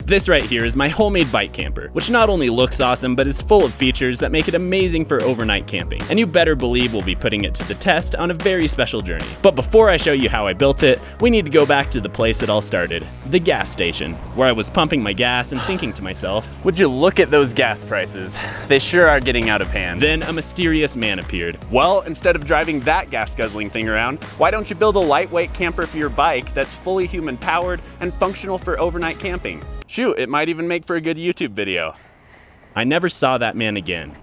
This right here is my homemade bike camper, which not only looks awesome, but is full of features that make it amazing for overnight camping. And you better believe we'll be putting it to the test on a very special journey. But before I show you how I built it, we need to go back to the place it all started, the gas station, where I was pumping my gas and thinking to myself, would you look at those gas prices? They sure are getting out of hand. Then a mysterious man appeared. Well, instead of driving that gas guzzling thing around, why don't you build a lightweight camper for your bike that's fully human powered and functional for overnight camping? Shoot, it might even make for a good YouTube video. I never saw that man again.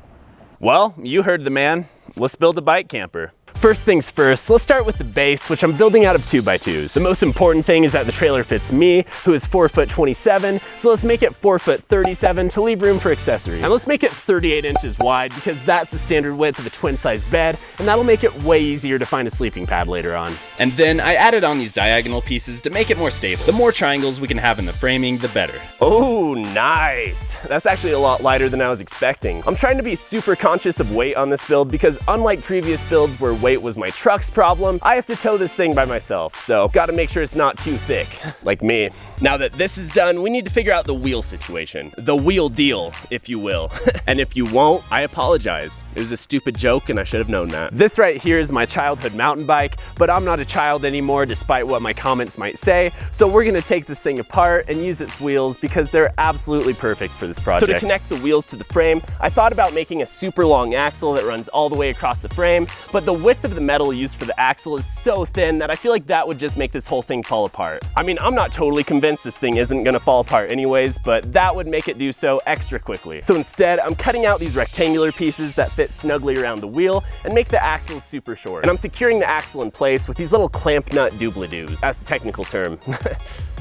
Well, you heard the man. Let's build a bike camper. First things first, let's start with the base, which I'm building out of 2x2s. The most important thing is that the trailer fits me, who is 4'27", so let's make it 4'37" to leave room for accessories. And let's make it 38 inches wide because that's the standard width of a twin-size bed, and that'll make it way easier to find a sleeping pad later on. And then I added on these diagonal pieces to make it more stable. The more triangles we can have in the framing, the better. Oh, nice. That's actually a lot lighter than I was expecting. I'm trying to be super conscious of weight on this build because unlike previous builds where weight was my truck's problem, I have to tow this thing by myself, so gotta make sure it's not too thick, like me. Now that this is done, we need to figure out the wheel situation. The wheel deal, if you will. And if you won't, I apologize. It was a stupid joke and I should have known that. This right here is my childhood mountain bike, but I'm not a child anymore despite what my comments might say, so we're gonna take this thing apart and use its wheels because they're absolutely perfect for this project. So to connect the wheels to the frame, I thought about making a super long axle that runs all the way across the frame, but the width of the metal used for the axle is so thin that I feel like that would just make this whole thing fall apart. I mean, I'm not totally convinced this thing isn't gonna fall apart anyways, but that would make it do so extra quickly. So instead, I'm cutting out these rectangular pieces that fit snugly around the wheel and make the axles super short. And I'm securing the axle in place with these little clamp nut doobly-doos. That's the technical term,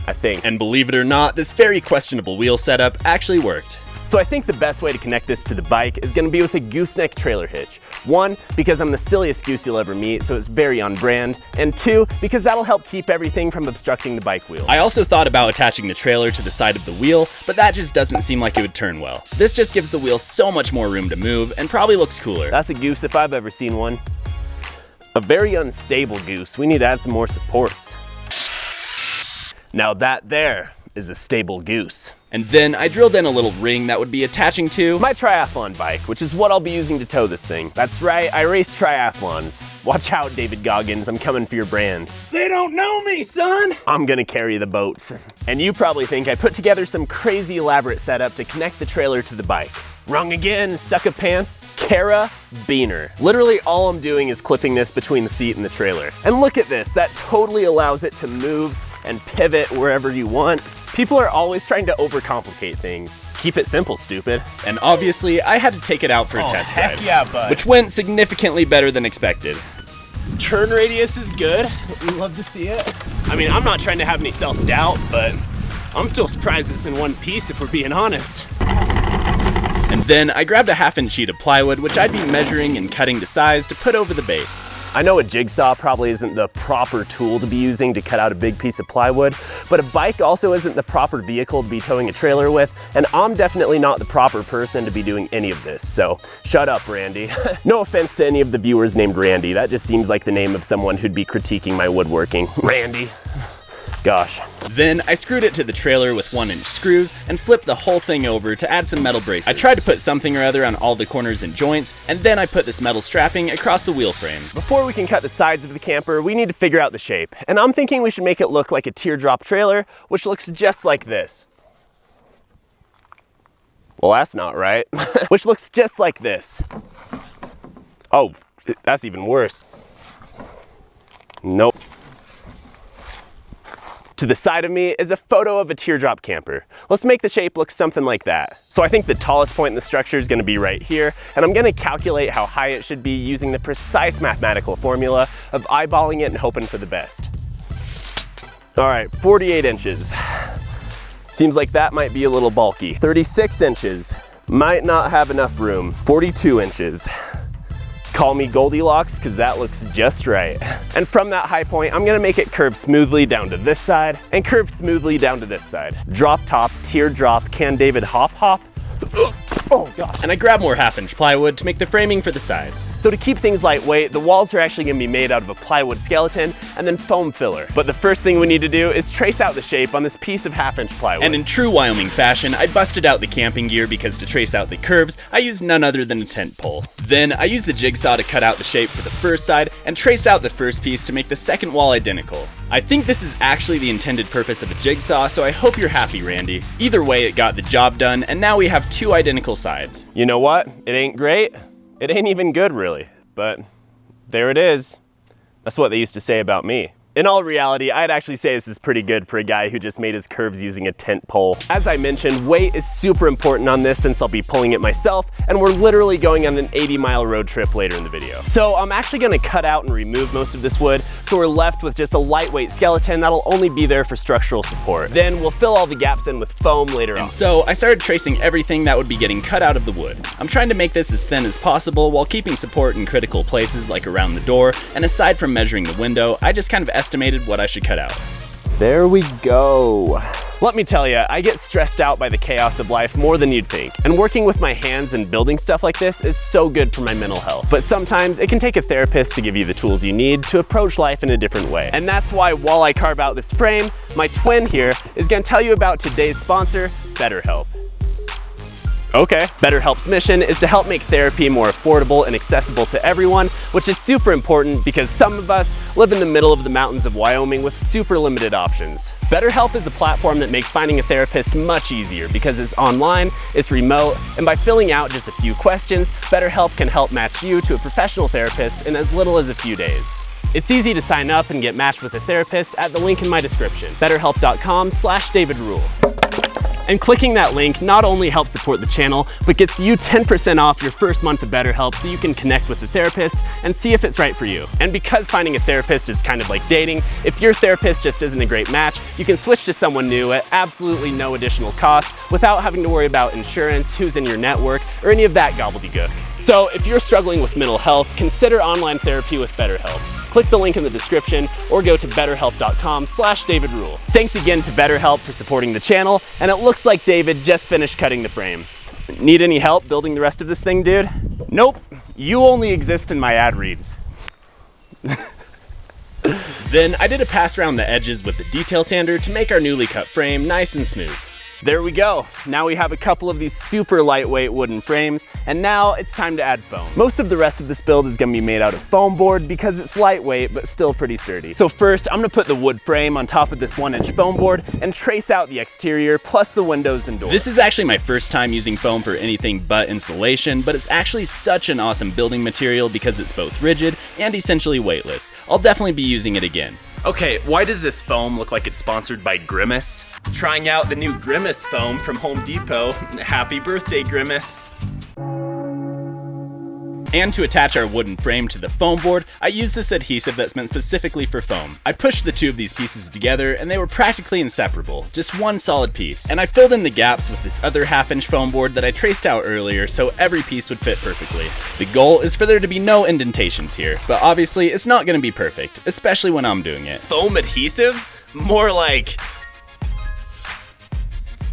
I think. And believe it or not, this very questionable wheel setup actually worked. So I think the best way to connect this to the bike is gonna be with a gooseneck trailer hitch. One, because I'm the silliest goose you'll ever meet, so it's very on brand. And two, because that'll help keep everything from obstructing the bike wheel. I also thought about attaching the trailer to the side of the wheel, but that just doesn't seem like it would turn well. This just gives the wheel so much more room to move and probably looks cooler. That's a goose if I've ever seen one. A very unstable goose. We need to add some more supports. Now that there is a stable goose. And then I drilled in a little ring that would be attaching to my triathlon bike, which is what I'll be using to tow this thing. That's right, I race triathlons. Watch out, David Goggins, I'm coming for your brand. They don't know me, son! I'm gonna carry the boats. And you probably think I put together some crazy elaborate setup to connect the trailer to the bike. Wrong again, suck of pants. Carabiner. Literally all I'm doing is clipping this between the seat and the trailer. And look at this, that totally allows it to move and pivot wherever you want. People are always trying to overcomplicate things. Keep it simple, stupid. And obviously, I had to take it out for a test drive, yeah, bud. which went significantly better than expected. Turn radius is good. We love to see it. I mean, I'm not trying to have any self-doubt, but I'm still surprised it's in one piece if we're being honest. And then I grabbed a 1/2-inch sheet of plywood, which I'd be measuring and cutting to size to put over the base. I know a jigsaw probably isn't the proper tool to be using to cut out a big piece of plywood, but a bike also isn't the proper vehicle to be towing a trailer with, and I'm definitely not the proper person to be doing any of this, so shut up, Randy. No offense to any of the viewers named Randy, that just seems like the name of someone who'd be critiquing my woodworking. Randy. Gosh. Then I screwed it to the trailer with 1-inch screws and flipped the whole thing over to add some metal braces. I tried to put something or other on all the corners and joints, and then I put this metal strapping across the wheel frames. Before we can cut the sides of the camper, we need to figure out the shape. And I'm thinking we should make it look like a teardrop trailer, which looks just like this. Well, that's not right. Which looks just like this. Oh, that's even worse. Nope. To the side of me is a photo of a teardrop camper. Let's make the shape look something like that. So I think the tallest point in the structure is gonna be right here, and I'm gonna calculate how high it should be using the precise mathematical formula of eyeballing it and hoping for the best. All right, 48 inches. Seems like that might be a little bulky. 36 inches. Might not have enough room. 42 inches. Call me Goldilocks, because that looks just right. And from that high point, I'm gonna make it curve smoothly down to this side and curve smoothly down to this side. Drop top, teardrop, can David hop hop? Oh gosh. And I grabbed more 1/2-inch plywood to make the framing for the sides. So to keep things lightweight, the walls are actually gonna be made out of a plywood skeleton and then foam filler. But the first thing we need to do is trace out the shape on this piece of 1/2-inch plywood. And in true Wyoming fashion, I busted out the camping gear because to trace out the curves, I used none other than a tent pole. Then I used the jigsaw to cut out the shape for the first side and trace out the first piece to make the second wall identical. I think this is actually the intended purpose of a jigsaw, so I hope you're happy, Randy. Either way, it got the job done, and now we have 2 identical sides. You know what? It ain't great. It ain't even good, really. But there it is. That's what they used to say about me. In all reality, I'd actually say this is pretty good for a guy who just made his curves using a tent pole. As I mentioned, weight is super important on this since I'll be pulling it myself, and we're literally going on an 80-mile road trip later in the video. So I'm actually gonna cut out and remove most of this wood, so we're left with just a lightweight skeleton that'll only be there for structural support. Then we'll fill all the gaps in with foam later on. So I started tracing everything that would be getting cut out of the wood. I'm trying to make this as thin as possible while keeping support in critical places like around the door, and aside from measuring the window, I just kind of estimated what I should cut out. There we go. Let me tell you, I get stressed out by the chaos of life more than you'd think. And working with my hands and building stuff like this is so good for my mental health. But sometimes it can take a therapist to give you the tools you need to approach life in a different way. And that's why while I carve out this frame, my twin here is gonna tell you about today's sponsor, BetterHelp. Okay. BetterHelp's mission is to help make therapy more affordable and accessible to everyone, which is super important because some of us live in the middle of the mountains of Wyoming with super limited options. BetterHelp is a platform that makes finding a therapist much easier because it's online, it's remote, and by filling out just a few questions, BetterHelp can help match you to a professional therapist in as little as a few days. It's easy to sign up and get matched with a therapist at the link in my description, betterhelp.com/DavidRule. And clicking that link not only helps support the channel, but gets you 10% off your first month of BetterHelp so you can connect with the therapist and see if it's right for you. And because finding a therapist is kind of like dating, if your therapist just isn't a great match, you can switch to someone new at absolutely no additional cost without having to worry about insurance, who's in your network, or any of that gobbledygook. So if you're struggling with mental health, consider online therapy with BetterHelp. Click the link in the description or go to betterhelp.com/DavidRule. Thanks again to BetterHelp for supporting the channel, and it looks like David just finished cutting the frame. Need any help building the rest of this thing, dude? Nope, you only exist in my ad reads. Then I did a pass around the edges with the detail sander to make our newly cut frame nice and smooth. There we go. Now we have a couple of these super lightweight wooden frames, and now it's time to add foam. Most of the rest of this build is gonna be made out of foam board because it's lightweight, but still pretty sturdy. So first, I'm gonna put the wood frame on top of this 1-inch foam board and trace out the exterior plus the windows and doors. This is actually my first time using foam for anything but insulation, but it's actually such an awesome building material because it's both rigid and essentially weightless. I'll definitely be using it again. Okay, why does this foam look like it's sponsored by Grimace? Trying out the new Grimace foam from Home Depot. Happy birthday, Grimace. And to attach our wooden frame to the foam board, I used this adhesive that's meant specifically for foam. I pushed the 2 of these pieces together and they were practically inseparable, just one solid piece. And I filled in the gaps with this other 1/2-inch foam board that I traced out earlier so every piece would fit perfectly. The goal is for there to be no indentations here, but obviously it's not gonna be perfect, especially when I'm doing it. Foam adhesive? More like...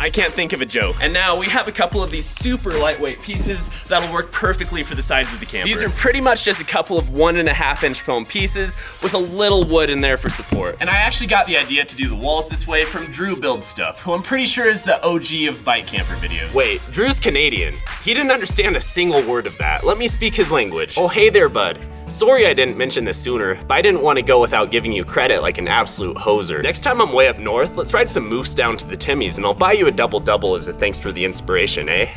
I can't think of a joke. And now we have a couple of these super lightweight pieces that'll work perfectly for the sides of the camper. These are pretty much just a couple of 1.5-inch foam pieces with a little wood in there for support. And I actually got the idea to do the walls this way from Drew Builds Stuff, who I'm pretty sure is the OG of bike camper videos. Wait, Drew's Canadian. He didn't understand a single word of that. Let me speak his language. Oh, hey there, bud. Sorry I didn't mention this sooner, but I didn't want to go without giving you credit like an absolute hoser. Next time I'm way up north, let's ride some moose down to the Timmies and I'll buy you a double-double as a thanks for the inspiration, eh?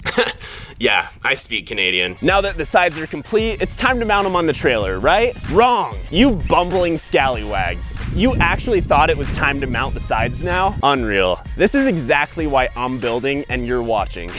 Yeah, I speak Canadian. Now that the sides are complete, it's time to mount them on the trailer, right? Wrong! You bumbling scallywags. You actually thought it was time to mount the sides now? Unreal. This is exactly why I'm building and you're watching.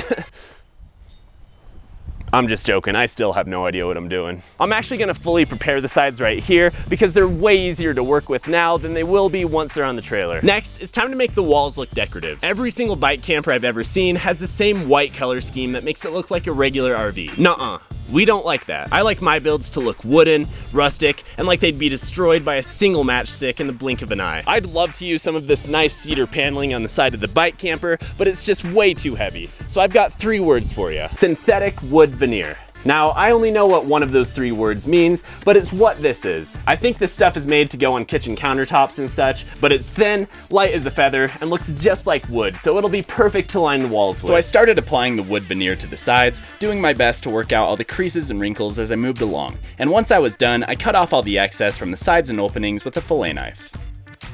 I'm just joking, I still have no idea what I'm doing. I'm actually gonna fully prepare the sides right here because they're way easier to work with now than they will be once they're on the trailer. Next, it's time to make the walls look decorative. Every single bike camper I've ever seen has the same white color scheme that makes it look like a regular RV. Nuh-uh. We don't like that. I like my builds to look wooden, rustic, and like they'd be destroyed by a single matchstick in the blink of an eye. I'd love to use some of this nice cedar paneling on the side of the bike camper, but it's just way too heavy. So I've got 3 words for you. Synthetic wood veneer. Now, I only know what one of those 3 words means, but it's what this is. I think this stuff is made to go on kitchen countertops and such, but it's thin, light as a feather, and looks just like wood, so it'll be perfect to line the walls with. So I started applying the wood veneer to the sides, doing my best to work out all the creases and wrinkles as I moved along. And once I was done, I cut off all the excess from the sides and openings with a fillet knife.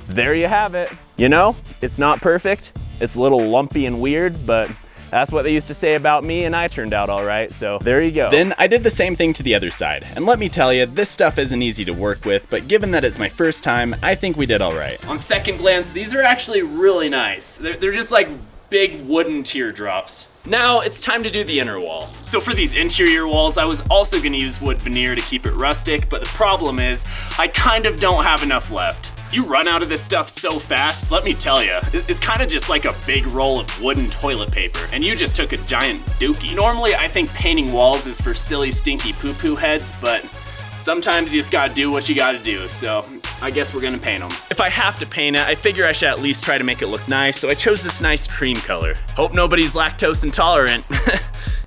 There you have it. You know, it's not perfect, it's a little lumpy and weird, but that's what they used to say about me, and I turned out all right, so there you go. Then I did the same thing to the other side, and let me tell you, this stuff isn't easy to work with, but given that it's my first time, I think we did all right. On second glance, these are actually really nice. They're just like big wooden teardrops. Now it's time to do the inner wall. So for these interior walls, I was also gonna use wood veneer to keep it rustic, but the problem is, I kind of don't have enough left. You run out of this stuff so fast, let me tell you, it's kind of just like a big roll of wooden toilet paper, and you just took a giant dookie. Normally, I think painting walls is for silly, stinky poo-poo heads, but sometimes you just gotta do what you gotta do, so I guess we're gonna paint them. If I have to paint it, I figure I should at least try to make it look nice, so I chose this nice cream color. Hope nobody's lactose intolerant.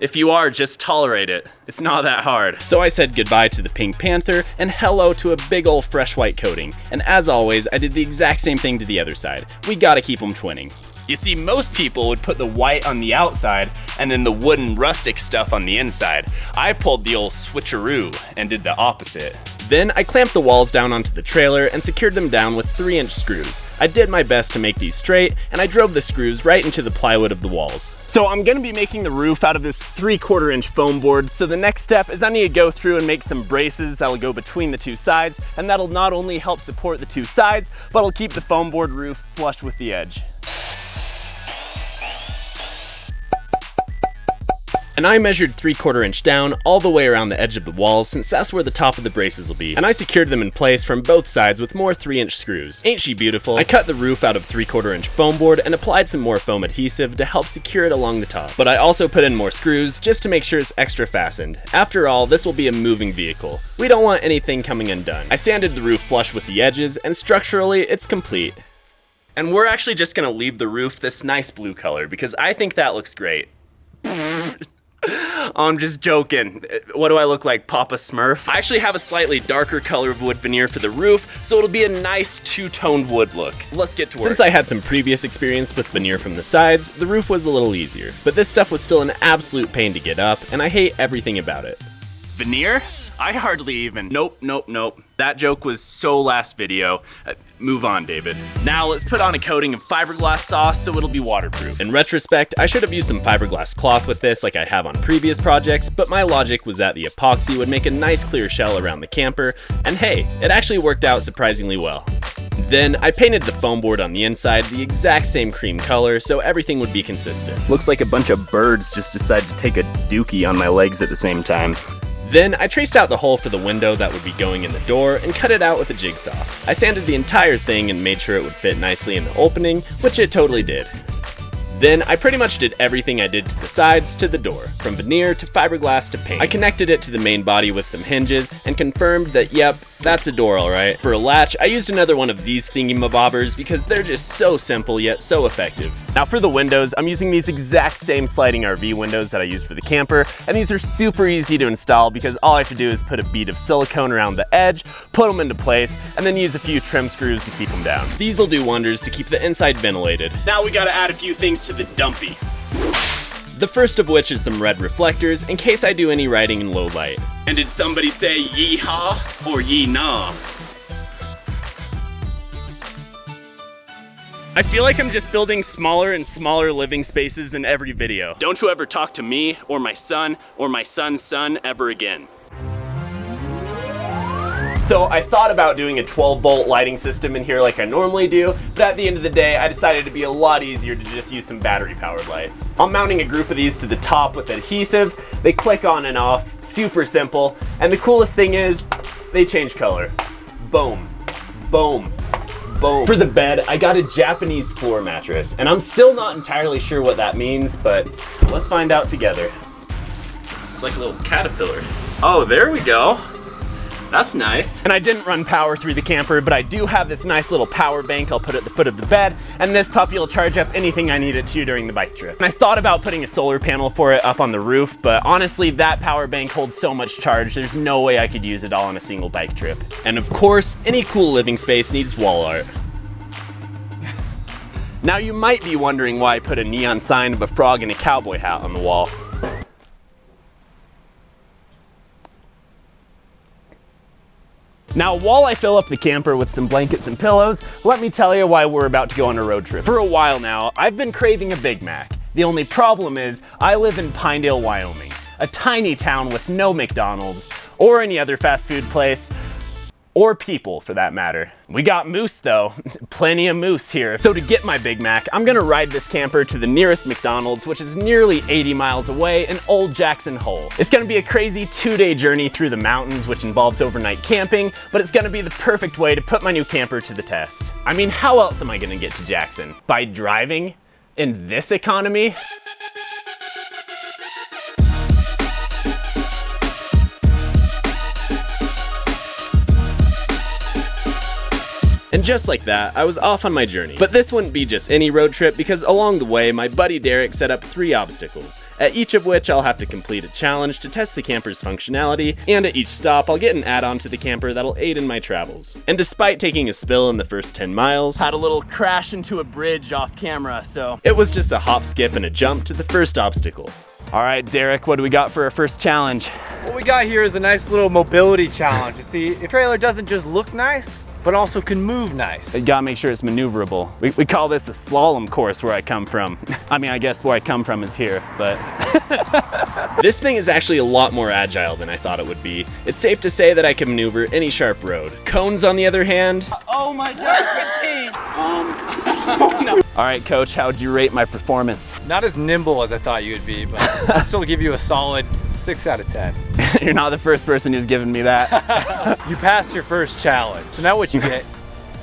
If you are, just tolerate it. It's not that hard. So I said goodbye to the Pink Panther and hello to a big old fresh white coating. And as always, I did the exact same thing to the other side. We gotta keep them twinning. You see, most people would put the white on the outside and then the wooden rustic stuff on the inside. I pulled the old switcheroo and did the opposite. Then I clamped the walls down onto the trailer and secured them down with 3-inch screws. I did my best to make these straight, and I drove the screws right into the plywood of the walls. So I'm gonna be making the roof out of this 3/4-inch foam board, so the next step is I need to go through and make some braces that'll go between the 2 sides, and that'll not only help support the 2 sides, but it'll keep the foam board roof flush with the edge. And I measured 3/4 inch down all the way around the edge of the walls, since that's where the top of the braces will be. And I secured them in place from both sides with more 3-inch screws. Ain't she beautiful? I cut the roof out of 3/4 inch foam board and applied some more foam adhesive to help secure it along the top. But I also put in more screws just to make sure it's extra fastened. After all, this will be a moving vehicle. We don't want anything coming undone. I sanded the roof flush with the edges, and structurally, it's complete. And we're actually just gonna leave the roof this nice blue color because I think that looks great. I'm just joking. What do I look like, Papa Smurf? I actually have a slightly darker color of wood veneer for the roof, so it'll be a nice 2-toned wood look. Let's get to work. Since I had some previous experience with veneer from the sides, the roof was a little easier. But this stuff was still an absolute pain to get up, and I hate everything about it. Veneer? I hardly even. Nope. That joke was so last video. Move on, David. Now let's put on a coating of fiberglass sauce so it'll be waterproof. In retrospect, I should have used some fiberglass cloth with this like I have on previous projects, but my logic was that the epoxy would make a nice clear shell around the camper, and hey, it actually worked out surprisingly well. Then I painted the foam board on the inside the exact same cream color so everything would be consistent. Looks like a bunch of birds just decided to take a dookie on my legs at the same time. Then I traced out the hole for the window that would be going in the door and cut it out with a jigsaw. I sanded the entire thing and made sure it would fit nicely in the opening, which it totally did. Then I pretty much did everything I did to the sides to the door, from veneer to fiberglass to paint. I connected it to the main body with some hinges and confirmed that yep, that's a door alright. For a latch, I used another one of these thingy-mabobbers because they're just so simple yet so effective. Now for the windows, I'm using these exact same sliding RV windows that I used for the camper, and these are super easy to install because all I have to do is put a bead of silicone around the edge, put them into place, and then use a few trim screws to keep them down. These will do wonders to keep the inside ventilated. Now we gotta add a few things to the dumpy. The first of which is some red reflectors in case I do any riding in low light. And did somebody say yee-haw or yee-nah? I feel like I'm just building smaller and smaller living spaces in every video. Don't you ever talk to me or my son's son ever again. So I thought about doing a 12-volt lighting system in here like I normally do, but at the end of the day, I decided it'd be a lot easier to just use some battery-powered lights. I'm mounting a group of these to the top with adhesive. They click on and off, super simple, and the coolest thing is, they change color. Boom, boom, boom. For the bed, I got a Japanese floor mattress, and I'm still not entirely sure what that means, but let's find out together. It's like a little caterpillar. Oh, there we go. That's nice. And I didn't run power through the camper, but I do have this nice little power bank I'll put at the foot of the bed, and this puppy will charge up anything I need it to during the bike trip. And I thought about putting a solar panel for it up on the roof, but honestly, that power bank holds so much charge, there's no way I could use it all on a single bike trip. And of course, any cool living space needs wall art. Now you might be wondering why I put a neon sign of a frog and a cowboy hat on the wall. Now, while I fill up the camper with some blankets and pillows, let me tell you why we're about to go on a road trip. For a while now, I've been craving a Big Mac. The only problem is, I live in Pinedale, Wyoming, a tiny town with no McDonald's, or any other fast food place, or people for that matter. We got moose though, plenty of moose here. So to get my Big Mac, I'm gonna ride this camper to the nearest McDonald's, which is nearly 80 miles away in Old Jackson Hole. It's gonna be a crazy 2-day journey through the mountains, which involves overnight camping, but it's gonna be the perfect way to put my new camper to the test. I mean, how else am I gonna get to Jackson? By driving? In this economy? And just like that, I was off on my journey. But this wouldn't be just any road trip, because along the way, my buddy Derek set up 3 obstacles, at each of which I'll have to complete a challenge to test the camper's functionality, and at each stop, I'll get an add-on to the camper that'll aid in my travels. And despite taking a spill in the first 10 miles, had a little crash into a bridge off camera, so it was just a hop, skip, and a jump to the first obstacle. All right, Derek, what do we got for our first challenge? What we got here is a nice little mobility challenge. You see, the trailer doesn't just look nice, but also can move nice. You gotta make sure it's maneuverable. We call this a slalom course where I come from. I mean, I guess where I come from is here, but. This thing is actually a lot more agile than I thought it would be. It's safe to say that I can maneuver any sharp road. Cones, on the other hand. Oh my serpentine! No. All right, coach, how'd you rate my performance? Not as nimble as I thought you would be, but I'd still give you a solid 6 out of 10. You're not the first person who's given me that. You passed your first challenge. So now what you get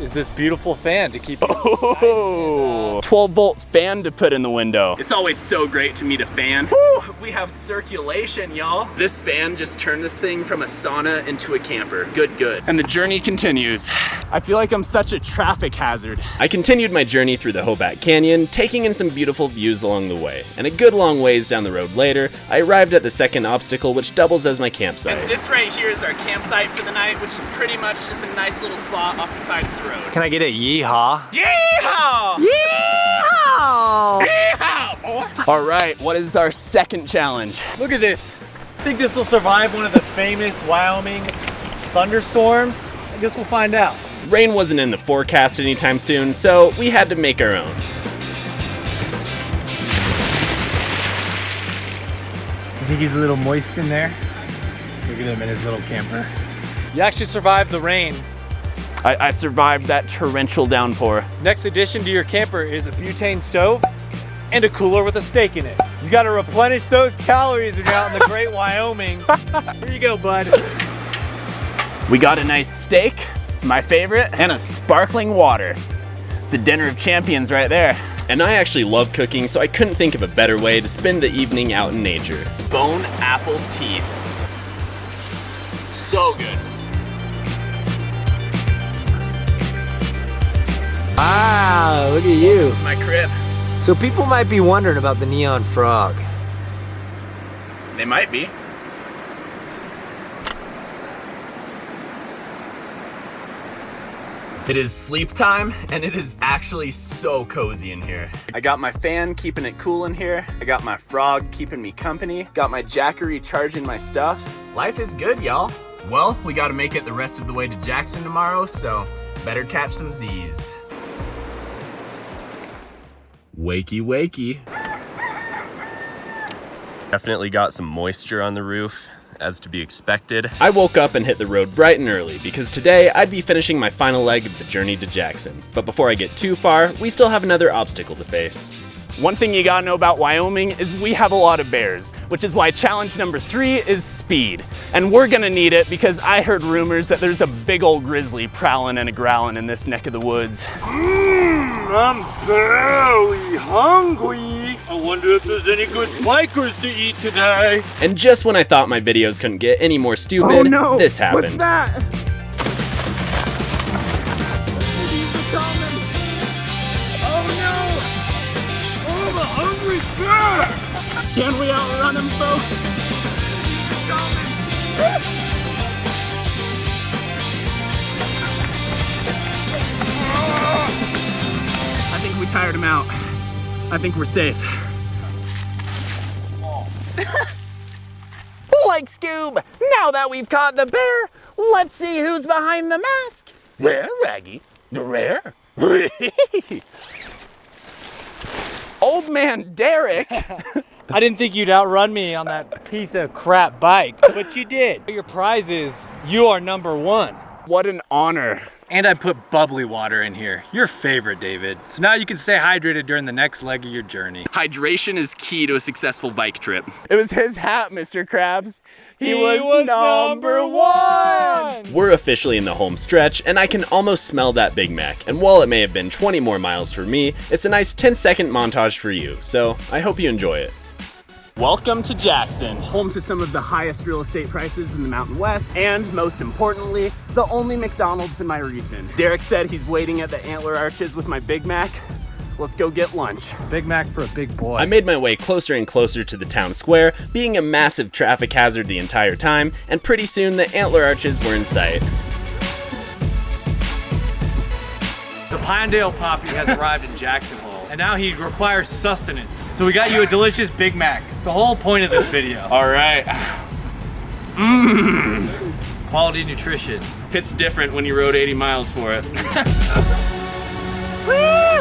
is this beautiful fan to keep you. Oh, 12-volt fan to put in the window. It's always so great to meet a fan. Woo, we have circulation, y'all. This fan just turned this thing from a sauna into a camper. Good, good. And the journey continues. I feel like I'm such a traffic hazard. I continued my journey through the Hoback Canyon, taking in some beautiful views along the way. And a good long ways down the road later, I arrived at the second obstacle, which doubles as my campsite. And this right here is our campsite for the night, which is pretty much just a nice little spot off the side of the road. Can I get a yeehaw? Yeehaw! Yeehaw! Yeehaw, boy! All right, what is our second challenge? Look at this. Think this will survive one of the famous Wyoming thunderstorms? I guess we'll find out. Rain wasn't in the forecast anytime soon, so we had to make our own. You think he's a little moist in there? Look at him in his little camper. You actually survived the rain. I survived that torrential downpour. Next addition to your camper is a butane stove and a cooler with a steak in it. You gotta replenish those calories when you're out in the great Wyoming. Here you go, bud. We got a nice steak, my favorite, and a sparkling water. It's a dinner of champions right there. And I actually love cooking, so I couldn't think of a better way to spend the evening out in nature. Bone apple teeth. So good. Ah, look at you. It's my crib. So people might be wondering about the neon frog. They might be. It is sleep time, and it is actually so cozy in here. I got my fan keeping it cool in here. I got my frog keeping me company. Got my Jackery charging my stuff. Life is good, y'all. Well, we gotta make it the rest of the way to Jackson tomorrow, so better catch some Z's. Wakey, wakey. Definitely got some moisture on the roof, as to be expected. I woke up and hit the road bright and early because today I'd be finishing my final leg of the journey to Jackson. But before I get too far, we still have another obstacle to face. One thing you gotta know about Wyoming is we have a lot of bears, which is why challenge number 3 is speed. And we're gonna need it because I heard rumors that there's a big old grizzly prowling and a-growling in this neck of the woods. I'm very hungry. I wonder if there's any good bikers to eat today. And just when I thought my videos couldn't get any more stupid, this happened. What's that? Oh no! Oh, the hungry bear! Can we outrun him, folks? I think we tired him out. I think we're safe. Like Scoob, now that we've caught the bear, let's see who's behind the mask. Where, Raggy? Where? Old man Derek. I didn't think you'd outrun me on that piece of crap bike, but you did. Your prize is you are number 1. What an honor. And I put bubbly water in here, your favorite, David. So now you can stay hydrated during the next leg of your journey. Hydration is key to a successful bike trip. It was his hat, Mr. Krabs. He was number 1. We're officially in the home stretch, and I can almost smell that Big Mac. And while it may have been 20 more miles for me, it's a nice 10-second montage for you, so I hope you enjoy it. Welcome to Jackson, home to some of the highest real estate prices in the Mountain West, and most importantly, the only McDonald's in my region. Derek said he's waiting at the Antler Arches with my Big Mac. Let's go get lunch. Big Mac for a big boy. I made my way closer and closer to the town square, being a massive traffic hazard the entire time, and pretty soon the Antler Arches were in sight. The Pinedale Poppy has arrived in Jackson Hole, and now he requires sustenance. So we got you a delicious Big Mac. The whole point of this video. All right. Quality nutrition. It's different when you rode 80 miles for it. Woo!